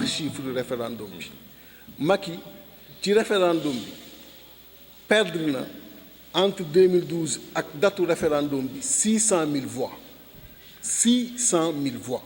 chiffre référendum bi Macky ci référendum bi perdre na entre 2012 ak datu référendum bi 600 000 voix 600 000 voix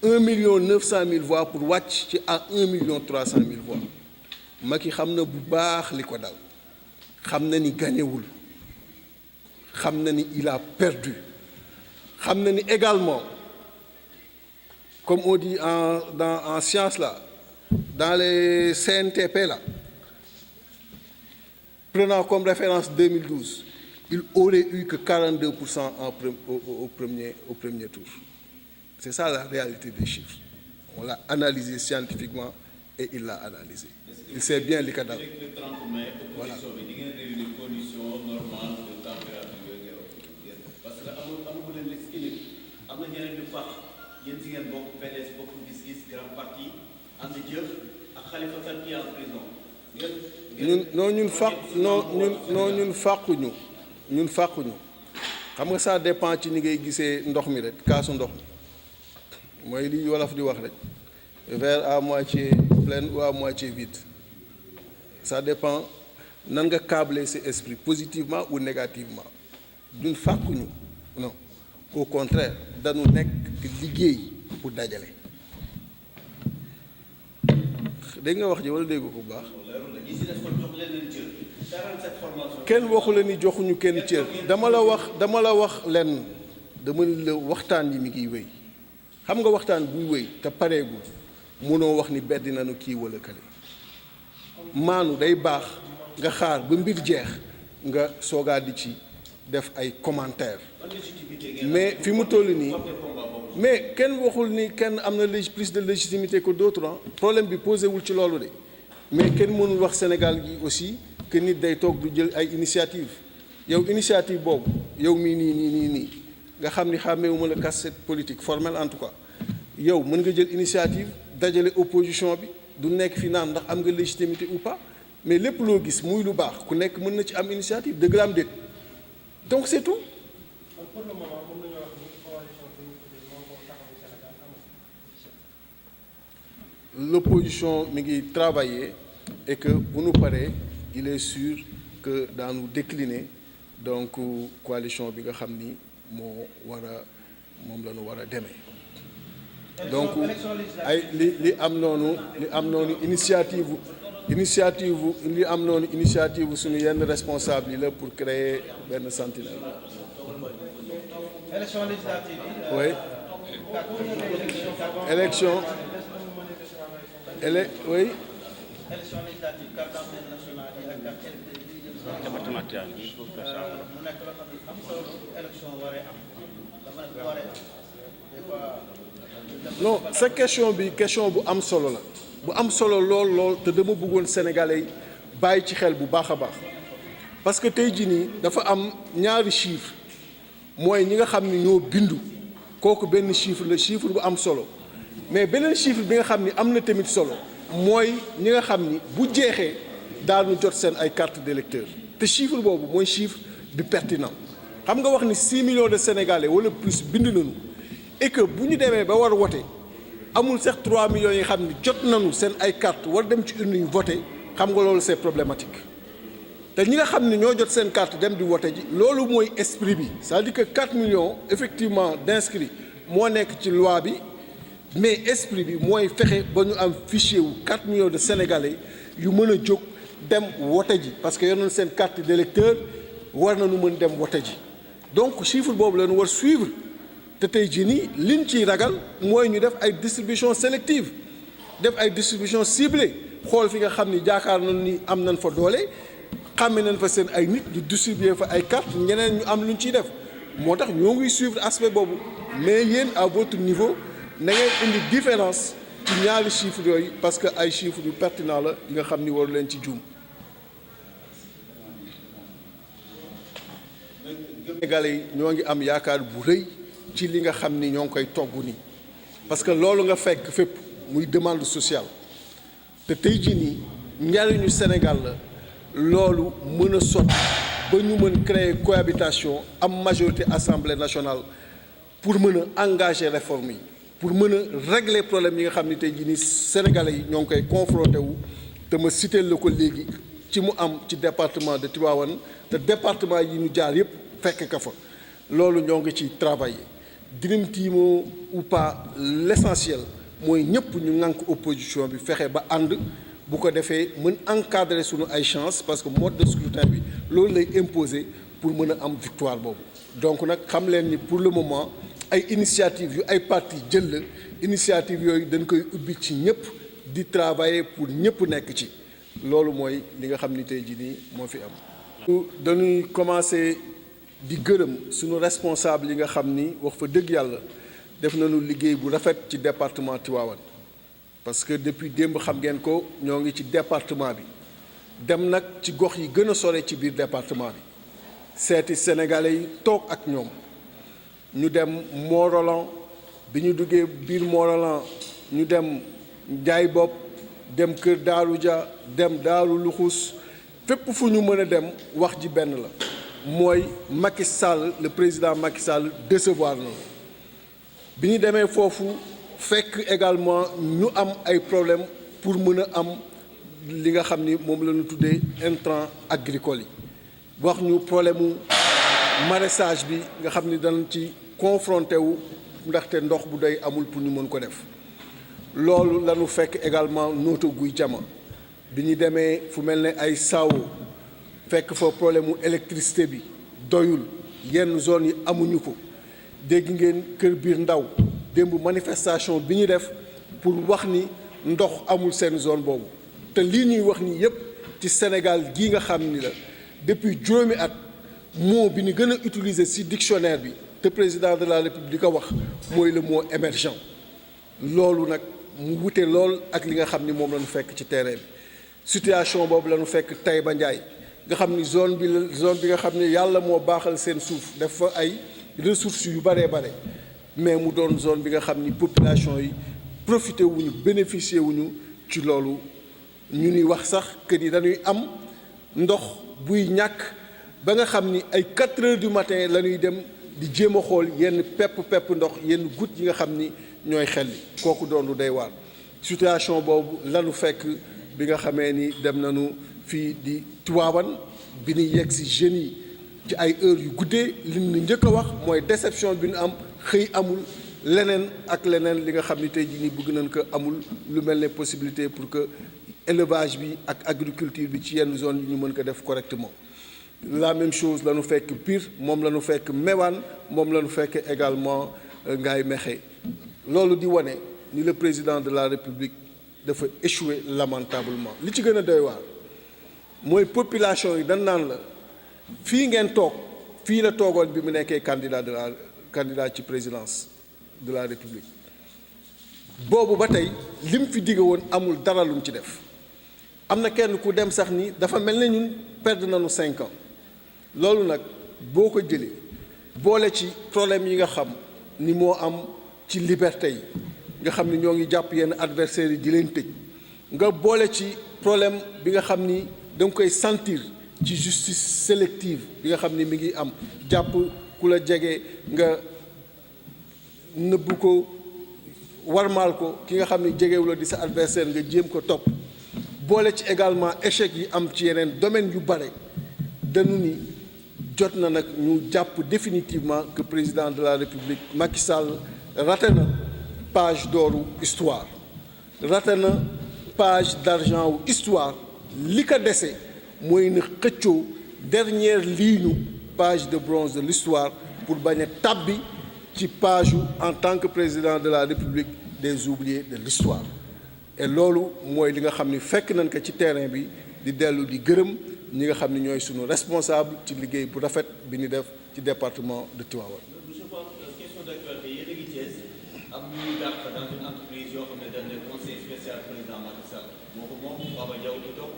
1 900 000 voix pour wàcc ci à 1 300 000 voix Macky xam na bu baax li ko dal xam na ni gañewul xam na ni il a perdu xam na ni également comme on dit en science là dans les CNTP là prenant comme référence 2012 il aurait eu que 42% au premier tour. C'est ça la réalité des chiffres. On l'a analysé scientifiquement et il l'a analysé. Il sait bien li ko dal. Voilà. Parce que amu leen l'expliquer. Am na ñeneen ñu fax yéen si ngeen bokk PDS bokk gis-gis grand parti ànd jëf ak Khalifa Sall qui est en prison. ñun fàquñu xam nga ça dépend ci ni ngay gisee ndox mi rek kaasu ndox mi mooy li wolof di wax rek verre à moitié plein ou à moitié vide ça dépend nan nga câbler sa esprit positivement ou négativement ñun fàquñu non au contraire dañu nekk liggéey pour dajale dégg nga wax ji wala dégg ko bu baax kenn waxu la ni joxuñu kenn cër dama la wax lenn dama la waxtaan yi mi ngi wéy xam nga waxtaan buy wéy te pareegul mënoo wax ni beddi nañu kii wala kële maanu day baax nga xaar ba mbir jeex nga soogaa di ci def ay commentaires mais fi mu toll nii mais kenn waxul ni kenn am na plus de légitimité que d'autres problème bi posé wul ci loolu de mais kenn mënul wax Sénégal gi aussi que nit day toog du jël ay initiative yow initiative boobu yow mii nii nga xam ni xàmmeewuma la cassette politique formelle en tout cas yow mën nga jël initiative dajale opposition bi du nekk fi naan ndax am nga légitimité ou pas mais lépp loo gis muy lu baax ku nekk mën na ci am initiative dëgg la am déet donc c'est tout. L'opposition mi ngi travailler et que bu nu paree il est sûr que daanu décliner donc coalition bi nga xam ni moom la ñu war a demee donc ay li am noonu initiative suñu yenn responsable yi la pour créer benn sentinelle. Élection législative. Oui. Élection. Oui. Élection législative carte d'identité nationale yi ak carte d'identité mu nekk loo xam ne am solo élection waree am dafa nekk waree am. Non sa question bi question bu am solo la bu am solo lool te dama bëggoon sénégalais yi bàyyi ci xel bu baax a baax parce que tey jii nii dafa am ñaari chiffre mooy ñi nga xam ni ñoo bindu kooku benn chiffre la chiffre bu am solo mais beneen chiffre bi nga xam ni am na tamit solo mooy ñi nga xam ni bu jeexee daanu jot seen ay carte d'électeur te chiffre boobu mooy chiffre bi pertinent xam nga wax ni 6 millions de sénégalais wala plus bind nañu et que bu ñu demee ba war wote amul sax 3 millions yi xam ni jot nañu seen ay carte war dem ci urne yu voté xam nga loolu c'est problématique te ñi nga xam ne ñoo jot seen carte dem di wote ji loolu mooy esprit bi c'est-à-dire que 4 millions effectivement d'inscrits moo nekk ci loi bi mais esprit bi mooy fexe ba ñu am fichier wu 4 millions de sénégalais yu mën a jóg dem wote ji parce que yor nañu seen carte d'électeur war nañu mën dem wote ji donc chiffre boobu la ñu war suivre te tey jii nii liñ ciy ragal mooy ñu def ay distribution sélective def ay distribution ciblée xool fi nga xam ni jaakaar nañu ni am nañ fa doole xàmme nañ fa seen ay nit ñu distribuer fa ay carte ñeneen ñu am luñ ciy def moo tax ñoo ngi suivre aspect boobu mais yéen à votre niveau na ngeen indi différence ci ñaari chiffres yooyu parce que ay chiffres yu pertinent la yi nga xam ni waru leen ci juum. Sénégalais yi ñoo ngi am yaakaar bu rëy ci li nga xam ni ñoo ngi koy togg nii parce que loolu nga fekk fépp muy demande sociale te tey jii nii njariñu Sénégal la loolu mën a sotti ba ñu mën créer cohabitation am majorité assemblée nationale pour mën a engager réforme yi pour mën a régler problème yi nga xam ni tey jii nii sénégalais yi ñoo ngi koy confronté wu te ma cité la ko léegi ci mu am ci département de Tivaouane te département yi ñu jaar yëpp fekk ka fa loolu ñoo ngi ci travailler Dream Team ou pas l'essentiel mooy ñëpp ñu ŋànk opposition bi fexe ba ànd bu ko defee mën encadrer suñu ay chance parce que mode de scrutin bi loolu lay imposer pour mën a am victoire boobu donc nag xam leen ni pour le moment ay initiative yu ay parti jël la initiative yooyu dañ koy ubbi ci ñëpp di travailler pour ñëpp nekk ci loolu mooy li nga xam ni tey jii nii moo fi am. dañuy commencer di gërëm suñu responsable yi nga xam ni wax fa dëgg yàlla def nañu liggéey bu rafet ci département Tivaouane parce que depuis démb xam ngeen ko ñoo ngi ci département bi dem nag ci gox yi gën a sore ci biir département bi seeti sénégalais yi toog ak ñoom ñu dem Mont-Rolland bi ñu duggee biir Mont-Rolland ñu dem Njaay Bopp dem Kër Daaru Dia dem Daaru Luxus fépp fu ñu mën a dem wax ji benn la mooy Macky Sall le président Macky Sall décevoir na bi ñu demee foofu fekk également ñu am ay problème pour mën a am li nga xam ni moom la ñu tuddee intrants agricoles yi wax ñu problème mu maraîchage bi nga xam ni danañ ci confronté wu ndaxte ndox bu doy amul pour ñu mën ko def loolu la ñu fekk également Notto Gouye Diama bi ñu demee fu mel ne ay Sao fekk fa problème mu électricité bi doyul yenn zone yi amuñu ko dégg ngeen Kër Biir Ndaw démb manifestation bi ñu def pour wax ni ndox amul seen zone boobu te lii ñuy wax ni yépp ci Sénégal gii nga xam ni la depuis juróomi at mot bi ñu gën a utiliser ci dictionnaire bi te président de la République a wax mooy le mot émergent loolu nag mu wute lool ak li nga xam ni moom la ñu fekk ci terrain bi situation boobu la ñu fekk Taïba Ndiaye nga xam ni zone bi nga xam ni yàlla moo baaxal seen suuf def fa ay ressources yu baree bare mais mu doon zone bi nga xam ni population yi profité wuñu bénéficier wuñu ci loolu ñu ni wax sax que ni dañuy am ndox buy ñàkk ba nga xam ni ay 4 heures du matin la ñuy dem di jéem a xool yenn pepp ndox yenn gouttes yi nga xam ni ñooy xelli kooku doon lu day waar situation boobu lanu fekk bi nga xamee ni dem nañu fii di Tivaouane bi ñu yegg si jeunes yi ci ay heures yu guddee li ñu njëkk a wax mooy déception bi ñu am xëy amul leneen ak leneen li nga xam ni tey jii nii bëgg nañ ko amul lu mel ne possibilité pour que élevage bi ak agriculture bi ci yenn zone yi ñu mën ko def correctement la même chose la ñu fekk Pire moom la ñu fekk Méouane moom la ñu fekk également Ngaye Mékhé loolu di wane ni le président de la République dafa échoué lamentablement li ci gën a doy waar mooy population yi dañ naan la fii ngeen toog fii la toogoon bi mu nekkee candidat ci présidence de la République boobu ba tey lim fi digge woon amul dara lum ci def am na kenn ku dem sax ni dafa mel ne ñun perdre nañu 5 ans loolu nag boo ko jëlee boole ci problème yi nga xam ni moo am ci liberté yi nga xam ni ñoo ngi jàpp yenn adversaires yi di leen tëj nga boole ci problème bi nga xam ni da nga koy sentir ci justice sélective bi nga xam ni mi ngi am jàpp ku la jege nga nëbb ko warmaal ko ki nga xam ni jegewu la di sa adversaire nga jéem ko topp boole ci également échec yi am ci yeneen domaine yu bare dañu ni jot na nag ñu jàpp définitivement que président de la République Macky Sall raté na page d'oru histoire raté na page d'argent wu histoire li ko dese mooy na xëccoo dernière ligne page de bronze de l'histoire pour bañ a tàbbi ci page en tant que président de la République des oubliés de l'histoire et loolu mooy li nga xam ni fekk nañ ko ci terrain bi di dellu di gërëm ñi nga xam ni ñooy sunu responsable ci liggéey bu rafet bi ñu def ci département de Tivaouane. Monsieur Fall, question d'actualité yéen a ngi Thiès am ñuy dàq dans une entreprise yoo xam ne dañ ne conseil spécial président Macky Sall moo ko moom Baba Diaw di toog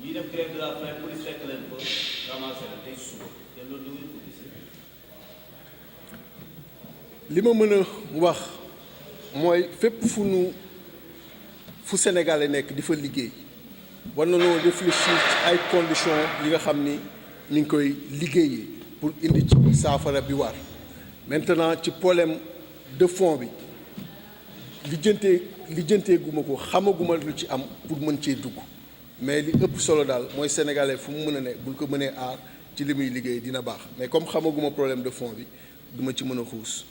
ñuy def grève de la faim police fekk leen fa ramassé la tey suba te loolu du ngeen ko gis. li ma mën a wax mooy fépp fu Sénégalais nekk di fa liggéey war na noo réfléchir ci ay conditions yi nga xam ni ñu ngi koy liggéeyee pour indi ci saafara bi war maintenant ci problème de fond bi lijjantee guma ko xamaguma lu ci am pour mën cee dugg mais li ëpp solo daal mooy sénégalais fu mu mën a ne buñ ko mënee aar ci li muy liggéey dina baax mais comme xamaguma problème de fond bi duma ci mën a xuus.